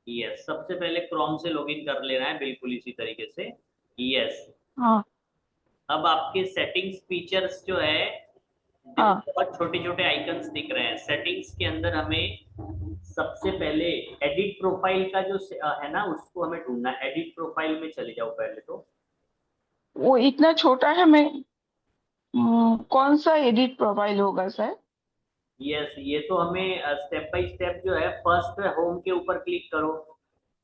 Yes, सबसे पहले Chrome से लॉगिन कर लेना है, बिल्कुल इसी तरीके से। यस। हाँ अब आपके सेटिंग्स फीचर्स जो है, देखो हाँ। बहुत छोटे छोटे आइकन्स दिख रहे हैं सेटिंग्स के अंदर। हमें सबसे पहले एडिट प्रोफाइल का जो है ना, उसको हमें ढूंढना है। एडिट प्रोफाइल में चले जाओ पहले तो। वो इतना छोटा है, मैं कौन सा एडिट प्रोफाइल होगा सर? यस, ये तो हमें स्टेप बाय स्टेप जो है, फर्स्ट होम के ऊपर क्लिक करो।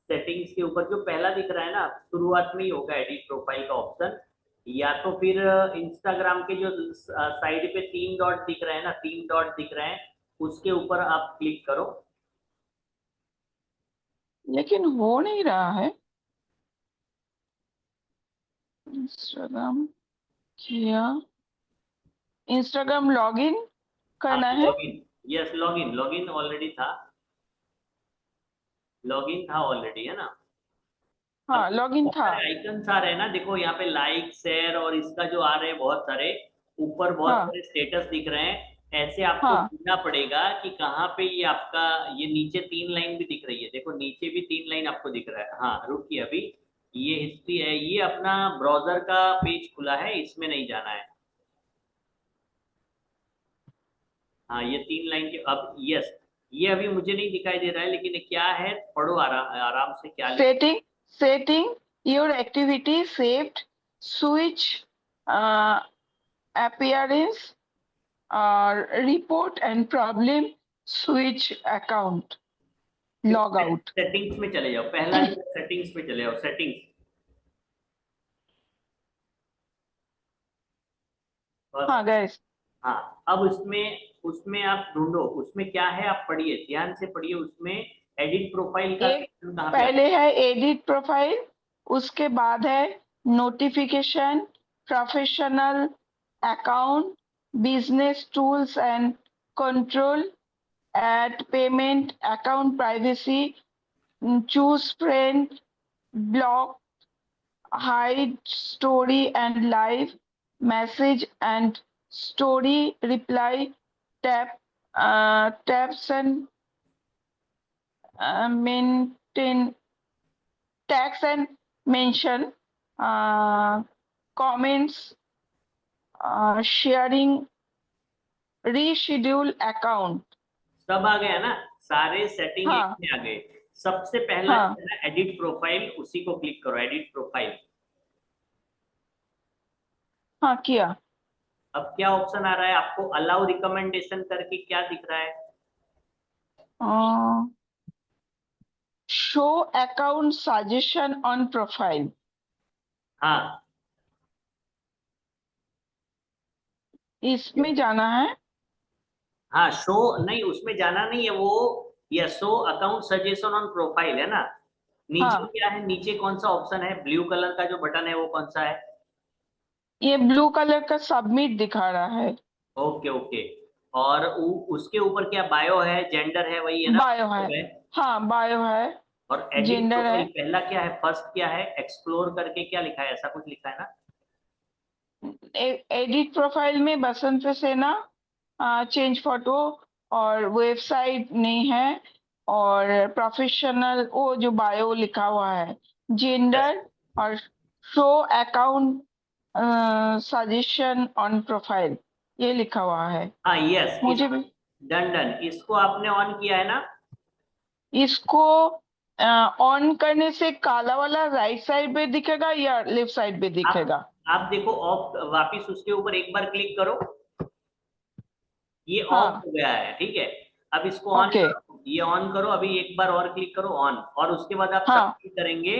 सेटिंग्स के ऊपर जो पहला दिख रहा है ना, शुरुआत में ही होगा एडिट प्रोफाइल का ऑप्शन। या तो फिर इंस्टाग्राम के जो साइड पे तीन डॉट दिख रहे हैं ना, तीन डॉट दिख रहे हैं, उसके ऊपर आप क्लिक करो। लेकिन हो नहीं रहा है। इंस्टाग्राम किया, इंस्टाग्राम लॉगिन हाँ, करना है। Login. Yes, login login already था। लॉगिन था ऑलरेडी, है ना। अब हाँ लॉगिन बहुत था। सारे आइकन्स आ रहे हैं ना, देखो यहाँ पे लाइक शेयर और इसका जो आ रहे हैं बहुत सारे। ऊपर बहुत हाँ सारे स्टेटस दिख रहे हैं। ऐसे आपको हाँ। ढूंढना पड़ेगा कि कहाँ पे ये आपका, ये नीचे तीन लाइन भी दिख रही है, देखो नीचे भी तीन लाइन आपको दिख रहा है। हाँ रुकिए अभी। ये हिस्ट्री है, ये अपना ब्राउजर का पेज खुला है, इसमें नहीं जाना है। हाँ, ये तीन लाइन के अब, यस। ये अभी मुझे नहीं दिखाई दे रहा है, लेकिन ये क्या है, पढ़ो आराम आराम से क्या लिखा। Setting, setting your activity saved, switch appearance or report and problem, switch account, log out. Settings में चले जाओ, पहला जो सेटिंग्स में चले जाओ, सेटिंग्स बस। हाँ गैस। हाँ, अब उसमें उसमें आप ढूंढो, उसमें क्या है आप पढ़िए, ध्यान से पढ़िए। उसमें एडिट प्रोफाइल का एक सेक्शन कहाँ पे पहले है एडिट प्रोफाइल, उसके बाद है notification, professional account, business tools and control, ad payment, account privacy, choose friend, block, hide story and live, message and story reply, tap taps and maintain tags and mention, uh, comments, sharing, reschedule account. सब आ गया ना, सारे setting एक हाँ में आ गए। सबसे पहला जो हाँ है ना एडिट प्रोफाइल, उसी को क्लिक करो, एडिट प्रोफाइल। हाँ किया। अब क्या ऑप्शन आ रहा है आपको, अलाउ रिकमेंडेशन करके क्या दिख रहा है। Show account suggestion on profile, हाँ इसमें जाना है। हाँ, शो नहीं, उसमें जाना नहीं है वो। या show account suggestion on profile है ना। नीचे हाँ, क्या है, नीचे कौन सा ऑप्शन है, ब्लू कलर का जो बटन है वो कौन सा है। ये ब्लू कलर का सबमिट दिखा रहा है। Okay okay. और उसके ऊपर क्या बायो है, जेंडर है, वही है ना, बायो है। तो है। हाँ बायो है। और एडिट जेंडर है। प्रोफाइल पहला क्या है, फर्स्ट क्या है, एक्सप्लोर करके क्या लिखा है, ऐसा कुछ लिखा है ना। एडिट प्रोफाइल में बसंत सेना, चेंज फोटो, और वेबसाइट नहीं है, और प्रोफेशनल वो जो बायो लिखा हुआ है, यस। जेंडर, और show account suggestion on profile, ये लिखा हुआ है। हाँ यस, इस मुझे भी डन डन, इसको आपने ऑन किया है ना। इसको ऑन करने से काला वाला राइट साइड पे दिखेगा या लेफ्ट साइड पे आप दिखेगा? आप देखो ऑफ, वापिस उसके ऊपर एक बार क्लिक करो। ये ऑफ हाँ। हो गया है, ठीक है। अब इसको ऑन ओके। करो, ये ऑन करो, अभी एक बार और क्लिक करो ऑन, और उसके बाद आप हाँ सबमिट करेंगे।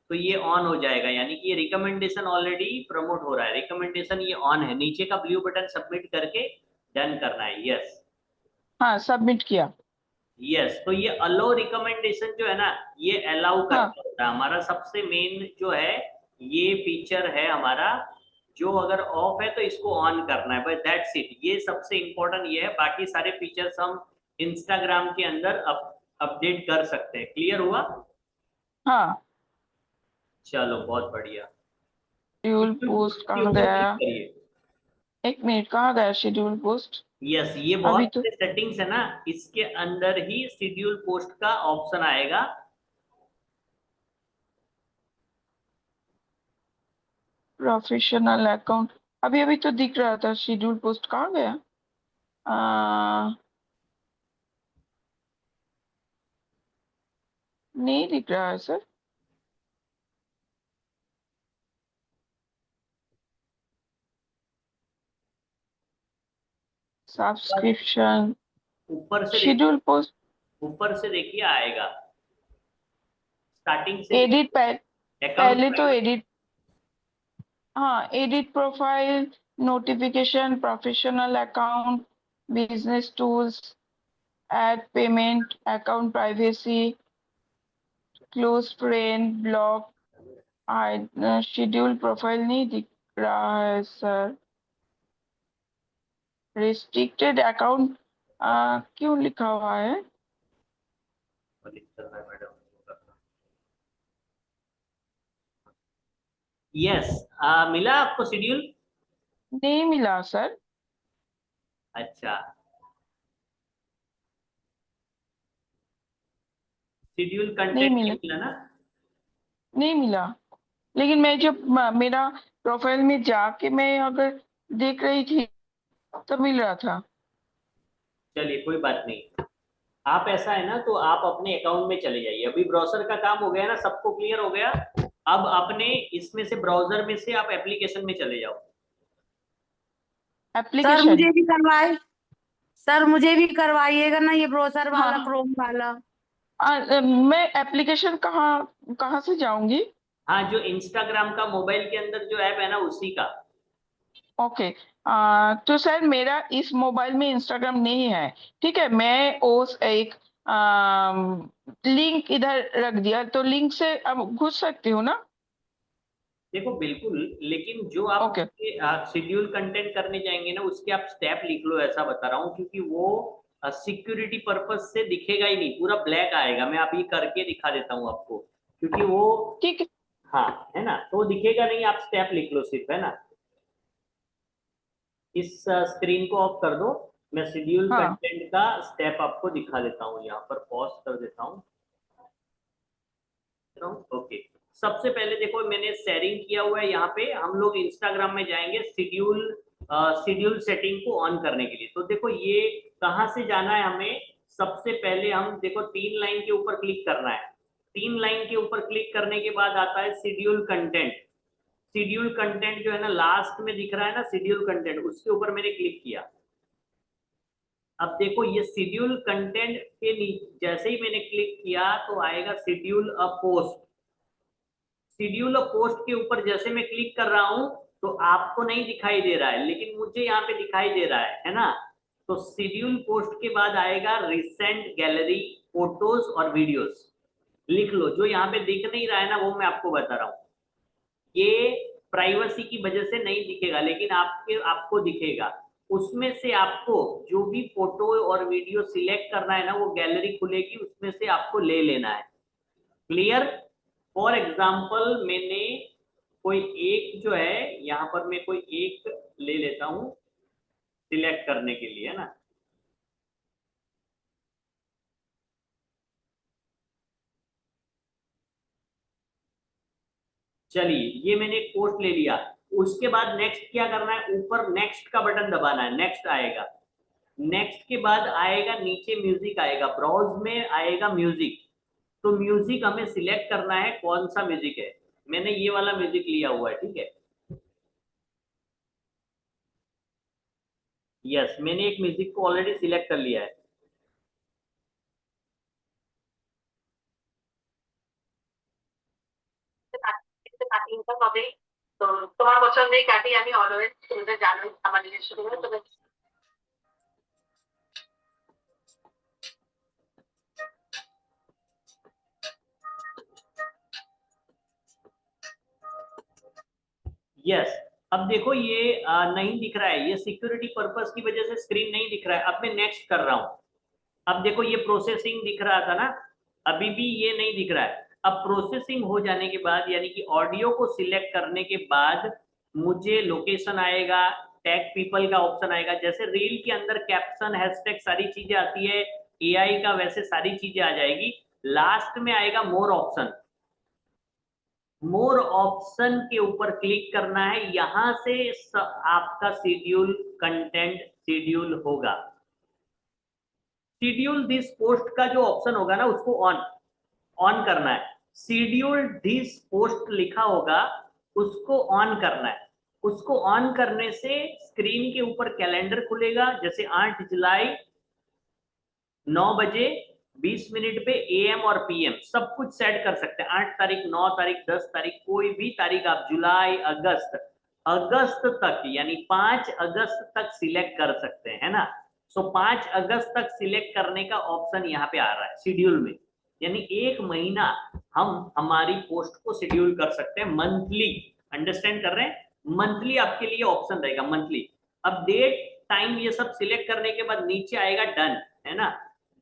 तो ये ऑन हो जाएगा, यानी कि ये रिकमेंडेशन ऑलरेडी प्रमोट हो रहा है, रिकमेंडेशन ये ऑन है। नीचे का ब्लू बटन सबमिट करके डन करना है, यस। हाँ सबमिट किया। यस, तो ये अलाउ रिकमेंडेशन जो है ना, ये अलाउ हाँ करता होता है हमारा सबसे मेन जो है। ये फीचर है हमारा, जो अगर ऑफ है तो इसको ऑन करना है, बस दैट्स इट। ये सबसे इंपॉर्टेंट ये है, बाकी सारे फीचर्स हम इंस्टाग्राम के अंदर अपडेट कर सकते हैं। क्लियर हुआ। हाँ। चलो बहुत बढ़िया। शेड्यूल शेड्यूल पोस्ट पोस्ट के कहाँ ऊपर गया? क्लिक करिए। एक मिनट, कहाँ गया शेड्यूल पोस्ट? यस, ये अभी बहुत तो सारे सेटिंग्स है ना, इसके अंदर ही शेड्यूल पोस्ट का ऑप्शन आएगा। प्रोफेशनल अकाउंट अभी अभी तो दिख रहा था, शेड्यूल पोस्ट कहाँ गया? नहीं दिख रहा है सर। सब्सक्रिप्शन ऊपर से शेड्यूल पोस्ट ऊपर से देखिए आएगा, स्टार्टिंग से एडिट अकाउंट पहले तो एडिट, हाँ edit profile, notification, professional account, business tools, add payment, account privacy, close friend, block, schedule profile नहीं दिख रहा है सर। रिस्ट्रिक्टेड अकाउंट क्यों लिखा हुआ है? यस, मिला आपको शेड्यूल? नहीं मिला सर। अच्छा, शेड्यूल नहीं कंटेंट मिला, नहीं मिला ना? नहीं मिला। लेकिन मैं जब मेरा प्रोफाइल में जाके मैं अगर देख रही थी तो मिल रहा था। चलिए कोई बात नहीं, आप ऐसा है ना तो आप अपने अकाउंट में चले जाइए, अभी ब्राउजर का काम हो गया ना, सबको क्लियर हो गया। अब अपने इसमें से ब्राउजर में से आप एप्लीकेशन में चले जाओ। सर एप्लीकेशन, मुझे भी करवाए, सर मुझे भी करवाइएगा ना ये ब्रोसर वाला, हाँ क्रोम वाला। मैं एप्लीकेशन कहाँ कहाँ से जाऊंगी? हाँ, जो इंस्टाग्राम का मोबाइल के अंदर जो ऐप है ना उसी का। ओके, तो सर मेरा इस मोबाइल में इंस्टाग्राम नहीं है। ठीक है, मैं उस एक लिंक इधर रख दिया, तो लिंक से अब घुस सकती हूँ ना? देखो बिल्कुल, लेकिन जो आप ओके, शेड्यूल कंटेंट करने जाएंगे ना उसके आप स्टेप लिख लो, ऐसा बता रहा हूँ, क्योंकि वो सिक्योरिटी पर्पज से दिखेगा ही नहीं, पूरा ब्लैक आएगा। मैं अभी करके दिखा देता हूँ आपको, क्योंकि वो, ठीक है। हाँ है ना, तो वो दिखेगा नहीं, आप स्टेप लिख लो सिर्फ, है ना। इस स्क्रीन को ऑफ कर दो, मैं शेड्यूल हाँ, कंटेंट का स्टेप आपको दिखा देता हूँ, यहाँ पर पॉज कर देता हूँ। ओके, सबसे पहले देखो मैंने शेयरिंग किया हुआ है, यहाँ पे हम लोग इंस्टाग्राम में जाएंगे शेड्यूल सेटिंग को ऑन करने के लिए। तो देखो ये कहाँ से जाना है हमें, सबसे पहले हम देखो 3 लाइन के ऊपर क्लिक करना है। 3 लाइन के ऊपर क्लिक करने के बाद आता है शेड्यूल कंटेंट। शेड्यूल कंटेंट जो है ना लास्ट में दिख रहा है ना, शेड्यूल कंटेंट, उसके ऊपर मैंने क्लिक किया। अब देखो ये शेड्यूल कंटेंट के नीचे जैसे ही मैंने क्लिक किया तो आएगा शेड्यूल अ पोस्ट। शेड्यूल अ पोस्ट के ऊपर जैसे मैं क्लिक कर रहा हूं तो आपको नहीं दिखाई दे रहा है, लेकिन मुझे यहाँ पे दिखाई दे रहा है ना। तो शेड्यूल पोस्ट के बाद आएगा रिसेंट गैलरी, फोटोज और वीडियोस। लिख लो, जो यहाँ पे दिख नहीं रहा है ना वो मैं आपको बता रहा हूँ। ये प्राइवेसी की वजह से नहीं दिखेगा, लेकिन आपको दिखेगा। उसमें से आपको जो भी फोटो और वीडियो सिलेक्ट करना है ना, वो गैलरी खुलेगी, उसमें से आपको ले लेना है। क्लियर? फॉर एग्जाम्पल मैंने कोई एक जो है यहाँ पर मैं कोई एक ले लेता हूं सिलेक्ट करने के लिए, है ना। चलिए ये मैंने एक पोस्ट ले लिया। उसके बाद नेक्स्ट क्या करना है, ऊपर नेक्स्ट का बटन दबाना है, नेक्स्ट आएगा। नेक्स्ट के बाद आएगा नीचे म्यूजिक आएगा, ब्राउज में आएगा म्यूजिक। तो म्यूजिक हमें सिलेक्ट करना है कौन सा म्यूजिक है। मैंने ये वाला म्यूजिक लिया हुआ है, ठीक है। यस, मैंने एक म्यूजिक को ऑलरेडी सिलेक्ट कर लिया है। তো তোমার পছন্দেই কাটি আমি অলওয়েজ, তুমি তো জানোই আমার নিজস্ব জীবনে তো। यस, अब देखो ये नहीं दिख रहा है, ये सिक्योरिटी पर्पस की वजह से स्क्रीन नहीं दिख रहा है। अब मैं नेक्स्ट कर रहा हूं। अब देखो ये प्रोसेसिंग दिख रहा था ना, अभी भी ये नहीं दिख रहा है। अब प्रोसेसिंग हो जाने के बाद यानी कि ऑडियो को सिलेक्ट करने के बाद मुझे लोकेशन आएगा, टैग पीपल का ऑप्शन आएगा। जैसे रील के अंदर कैप्शन, हैशटैग सारी चीजें आती है एआई का, वैसे सारी चीजें आ जाएगी। लास्ट में आएगा मोर ऑप्शन। मोर ऑप्शन के ऊपर क्लिक करना है, यहां से आपका शेड्यूल कंटेंट शेड्यूल होगा। शेड्यूल दिस पोस्ट का जो ऑप्शन होगा ना उसको ऑन करना है। शेड्यूल दिस पोस्ट लिखा होगा उसको ऑन करना है। उसको ऑन करने से स्क्रीन के ऊपर कैलेंडर खुलेगा, जैसे 8 जुलाई 9 बजे 20 मिनट पे AM और PM सब कुछ सेट कर सकते हैं। 8 तारीख 9 तारीख 10 तारीख कोई भी तारीख आप जुलाई अगस्त तक यानी 5 अगस्त तक सिलेक्ट कर सकते हैं, है ना। सो 5 अगस्त तक सिलेक्ट करने का ऑप्शन यहाँ पे आ रहा है शेड्यूल में, यानी 1 महीना हम हमारी पोस्ट को शेड्यूल कर सकते हैं मंथली। अंडरस्टैंड कर रहे हैं? मंथली आपके लिए ऑप्शन रहेगा मंथली। अब डेट टाइम ये सब सिलेक्ट करने के बाद नीचे आएगा डन, है ना।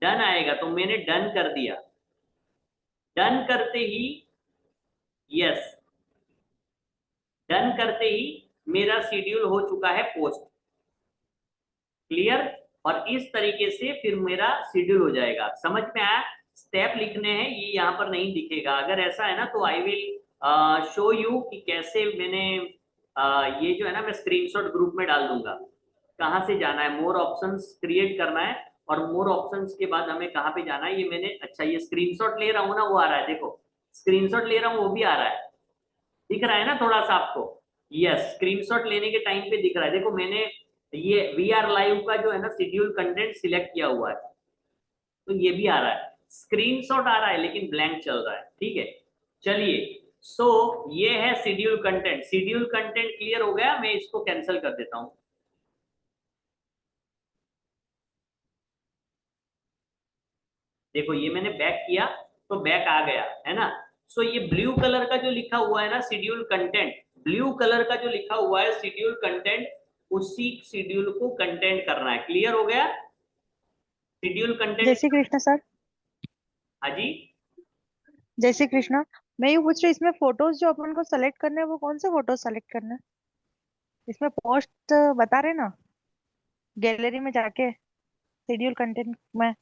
डन आएगा तो मैंने डन कर दिया। डन करते ही यस, डन करते ही मेरा शेड्यूल हो चुका है पोस्ट। क्लियर? और इस तरीके से फिर मेरा शेड्यूल हो जाएगा। समझ में आया? स्टेप लिखने हैं, ये यहाँ पर नहीं दिखेगा। अगर ऐसा है ना तो आई विल शो यू कि कैसे मैंने ये जो है ना मैं स्क्रीनशॉट ग्रुप में डाल दूंगा। कहाँ से जाना है, मोर ऑप्शंस क्रिएट करना है और मोर ऑप्शंस के बाद हमें कहाँ पे जाना है ये मैंने, अच्छा ये स्क्रीनशॉट ले रहा हूँ ना वो आ रहा है, देखो स्क्रीनशॉट ले रहा हूँ वो भी आ रहा है, दिख रहा है ना थोड़ा सा आपको? यस, स्क्रीनशॉट लेने के टाइम पे दिख रहा है। देखो मैंने ये VR लाइव का जो है ना शेड्यूल कंटेंट सिलेक्ट किया हुआ है तो ये भी आ रहा है, स्क्रीनशॉट आ रहा है लेकिन ब्लैंक चल रहा है। ठीक है, चलिए। सो ये है schedule content. Schedule content clear हो गया, मैं इसको कैंसिल कर देता हूं। देखो ये मैंने बैक किया तो बैक आ गया, है ना। सो ये ब्लू कलर का जो लिखा हुआ है ना शेड्यूल कंटेंट, ब्लू कलर का जो लिखा हुआ है शेड्यूल कंटेंट, उसी शेड्यूल को कंटेंट करना है। क्लियर हो गया? Schedule content. जय श्री कृष्ण सर। हाँ जी, जय श्री कृष्ण। मैं ये पूछ रही हूँ, इसमें फोटोज जो अपन को सेलेक्ट करने हैं वो कौन से फोटोज सेलेक्ट करने हैं? इसमें पोस्ट बता रहे ना, गैलरी में जाके शेड्यूल कंटेंट में।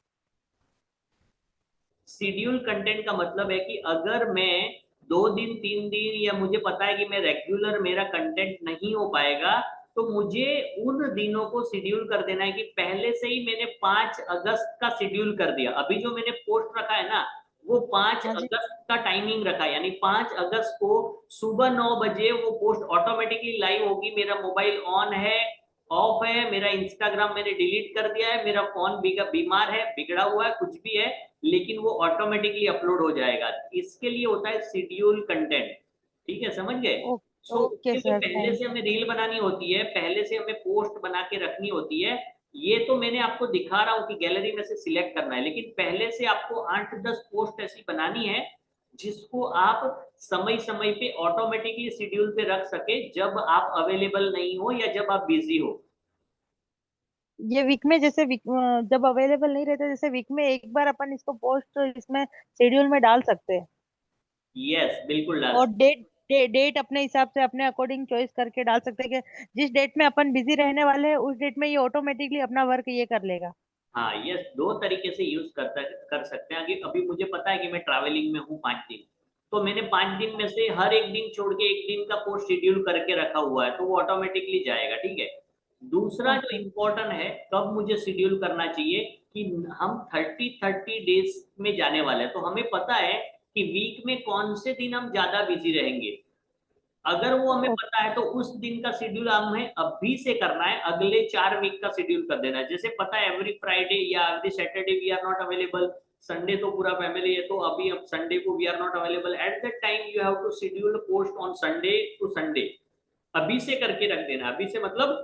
शेड्यूल कंटेंट का मतलब है कि अगर मैं 2 दिन 3 दिन या मुझे पता है कि मैं रेगुलर मेरा कंटेंट नहीं हो पाएगा तो मुझे उन दिनों को शेड्यूल कर देना है कि पहले से ही मैंने 5 अगस्त का शेड्यूल कर दिया। अभी जो मैंने पोस्ट रखा है ना वो 5 हाँ जी। अगस्त का टाइमिंग रखा है, यानी 5 अगस्त को सुबह 9 बजे वो पोस्ट ऑटोमेटिकली लाइव होगी। मेरा मोबाइल ऑन है ऑफ है, मेरा इंस्टाग्राम मैंने डिलीट कर दिया है, मेरा फोन बीमार है बिगड़ा हुआ है कुछ भी है, लेकिन वो ऑटोमेटिकली अपलोड हो जाएगा। इसके लिए होता है शेड्यूल कंटेंट। ठीक है, समझ गए? सो ओके उसके लिए सर, पहले थैंक से हमें रील बनानी होती है, पहले से हमें पोस्ट बना के रखनी होती है। ये तो मैंने आपको दिखा रहा हूँ कि गैलरी में से सिलेक्ट करना है, लेकिन पहले से आपको 8-10 पोस्ट ऐसी बनानी है जिसको आप समय समय पे ऑटोमेटिकली शेड्यूल पे रख सके जब आप अवेलेबल नहीं हो या जब आप बिजी हो। ये वीक में जैसे जब अवेलेबल नहीं रहते, जैसे वीक में एक बार अपन इसको पोस्ट इसमें शेड्यूल में डाल सकते हैं। यस, बिल्कुल डाल और सकते। डेट अपने हिसाब से अपने अकॉर्डिंग चॉइस करके डाल सकते हैं कि जिस डेट में अपन बिजी रहने वाले हैं उस डेट में ये ऑटोमेटिकली अपना वर्क ये कर लेगा। हाँ यस, 2 तरीके से यूज कर सकते हैं। अभी मुझे पता है कि मैं ट्रैवलिंग में हूँ 5 दिन, तो मैंने 5 दिन में से हर एक दिन छोड़ के एक दिन का पोस्ट शेड्यूल करके रखा हुआ है तो वो ऑटोमेटिकली जाएगा। ठीक है, दूसरा जो ओके। इम्पोर्टेंट है कब मुझे शेड्यूल करना चाहिए कि हम 30 डेज में जाने वाले हैं, तो हमें पता है कि वीक में कौन से दिन हम ज्यादा बिजी रहेंगे। अगर वो हमें पता है तो उस दिन का शेड्यूल हमें अभी से करना है, अगले 4 वीक का शेड्यूल कर देना है। जैसे पता है एवरी फ्राइडे या every Saturday we are not available, Sunday तो पूरा फैमिली है तो अभी अब संडे को we are not available, at that time you have to schedule post on Sunday to Sunday. अभी से करके रख देना, अभी से मतलब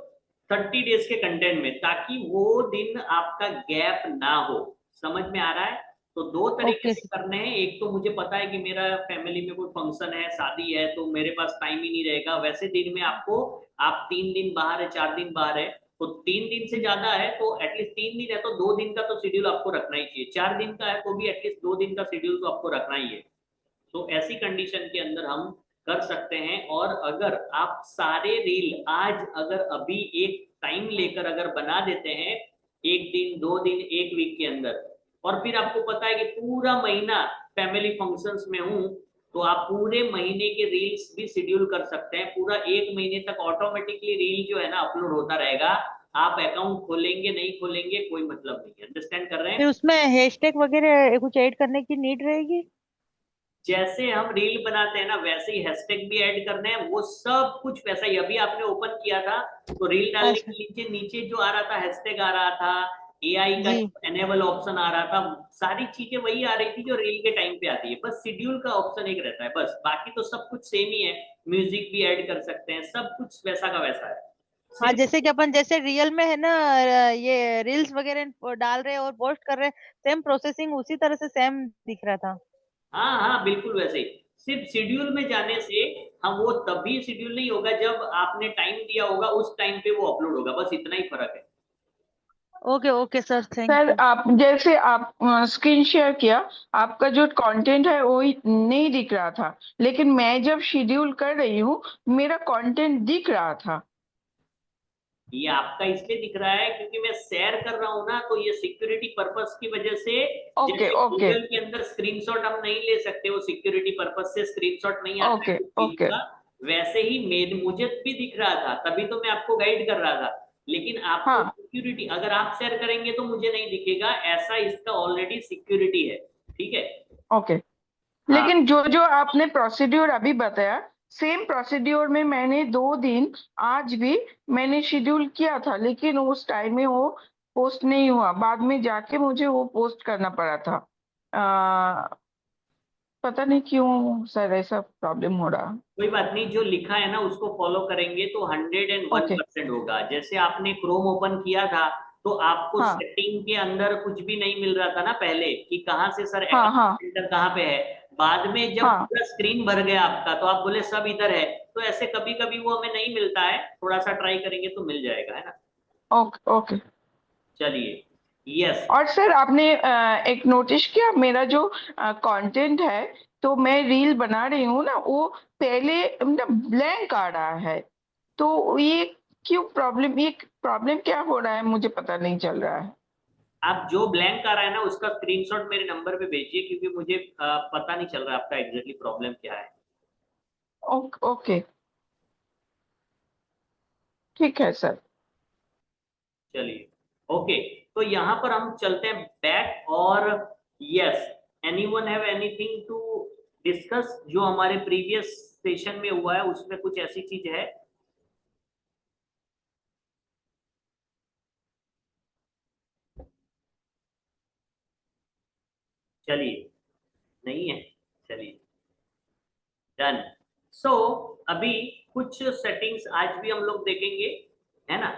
30 डेज के कंटेंट में, ताकि वो दिन आपका गैप ना हो। समझ में आ रहा है? तो 2 तरीके ओके से करने हैं। एक तो मुझे पता है कि मेरा फैमिली में कोई फंक्शन है, शादी है, तो मेरे पास टाइम ही नहीं रहेगा। वैसे दिन में आपको, आप 3 दिन बाहर है, 4 दिन बाहर है, तो 3 दिन से ज्यादा है तो एटलीस्ट 3 दिन है तो 2 दिन का तो शेड्यूल आपको रखना ही चाहिए। 4 दिन का है तो भी एटलीस्ट 2 दिन का शेड्यूल तो आपको रखना ही है। तो ऐसी कंडीशन के अंदर हम कर सकते हैं। और अगर आप सारे रील आज अगर अभी एक टाइम लेकर अगर बना देते हैं, 1 दिन 2 दिन 1 वीक के अंदर, और फिर आपको पता है कि पूरा महीना फैमिली फंक्शंस में हूं, तो आप पूरे महीने के रील्स भी शेड्यूल कर सकते हैं। पूरा 1 महीने तक ऑटोमेटिकली रील जो है ना अपलोड होता रहेगा। आप अकाउंट खोलेंगे नहीं खोलेंगे कोई मतलब नहीं। अंडरस्टैंड कर रहे हैं? फिर उसमें हैशटैग वगैरह कुछ ऐड करने की नीड रहेगी? जैसे हम रील बनाते हैं ना वैसे ही हैशटैग भी ऐड करने हैं, वो सब कुछ वैसा ही। अभी आपने ओपन किया था तो रील डालने अच्छा के नीचे नीचे जो आ रहा था हैशटैग आ रहा था, एआई का जी। एनेबल ऑप्शन आ रहा था, सारी चीजें वही आ रही थी जो रील के टाइम पे आती है। बस शेड्यूल का ऑप्शन एक रहता है बस, बाकी तो सब कुछ सेम ही है। म्यूजिक भी ऐड कर सकते हैं, सब कुछ वैसा का वैसा है। हाँ, सिर्फ जैसे कि अपन जैसे रियल में है ना, ये रील्स वगैरह डाल रहे हैं और पोस्ट कर रहे हैं, सेम प्रोसेसिंग उसी तरह से सेम दिख रहा था। हाँ हाँ बिल्कुल वैसे ही। सिर्फ शेड्यूल में जाने से हम वो तभी शेड्यूल नहीं होगा जब आपने टाइम दिया होगा, उस टाइम पे वो अपलोड होगा, बस इतना ही फर्क है। Okay okay sir, thank sir you. आप जैसे आप स्क्रीन शेयर किया, आपका जो कंटेंट है वो नहीं दिख रहा था, लेकिन मैं जब शेड्यूल कर रही हूँ मेरा कंटेंट दिख रहा था। ये आपका इसलिए दिख रहा है क्योंकि मैं शेयर कर रहा हूँ ना, तो ये सिक्योरिटी पर्पस की वजह से। ओके जैसे ओके गूगल के अंदर स्क्रीनशॉट हम नहीं ले सकते, वो सिक्योरिटी पर्पस से स्क्रीनशॉट नहीं आता है ओके उस चीज ओके का। वैसे ही मुझे भी दिख रहा था, तभी तो मैं आपको गाइड कर रहा था। लेकिन आपको हाँ सिक्योरिटी, अगर आप शेयर करेंगे तो मुझे नहीं दिखेगा, ऐसा इसका ऑलरेडी सिक्योरिटी है। ठीक है। ओके। हाँ लेकिन जो जो आपने प्रोसीड्योर अभी बताया, सेम प्रोसीड्योर में मैंने 2 दिन आज भी मैंने शेड्यूल किया था, लेकिन उस टाइम में वो पोस्ट नहीं हुआ। बाद में जाके मुझे वो पोस्ट करना पड़ा था। पता नहीं क्यों सर ऐसा प्रॉब्लम हो रहा। कोई बात नहीं, जो लिखा है ना उसको फॉलो करेंगे तो 101% ओके। होगा। जैसे आपने क्रोम ओपन किया था तो आपको हाँ सेटिंग के अंदर कुछ भी नहीं मिल रहा था ना पहले, कि कहाँ से सर हाँ हाँ अकाउंट सेंटर कहाँ पे है। बाद में जब हाँ। पूरा स्क्रीन भर गया आपका तो आप बोले सब इधर है। तो ऐसे कभी कभी वो हमें नहीं मिलता है, थोड़ा सा ट्राई करेंगे तो मिल जाएगा, है ना। Okay okay. चलिए। यस। और सर आपने एक नोटिस किया, मेरा जो कंटेंट है, तो मैं रील बना रही हूँ ना, वो पहले ब्लैंक आ रहा है। तो ये क्यों प्रॉब्लम, ये प्रॉब्लम क्या हो रहा है मुझे पता नहीं चल रहा है। आप जो ब्लैंक आ रहा है ना उसका स्क्रीनशॉट मेरे नंबर पे भेजिए, क्योंकि मुझे पता नहीं चल रहा आपका एग्जैक्टली प्रॉब्लम क्या है। ओके ठीक है सर। चलिए। ओके। तो यहाँ पर हम चलते हैं बैक। और yes, anyone have anything to discuss? जो हमारे प्रीवियस सेशन में हुआ है उसमें कुछ ऐसी चीज है? चलिए, नहीं है। चलिए, डन। सो अभी कुछ सेटिंग्स आज भी हम लोग देखेंगे, है ना।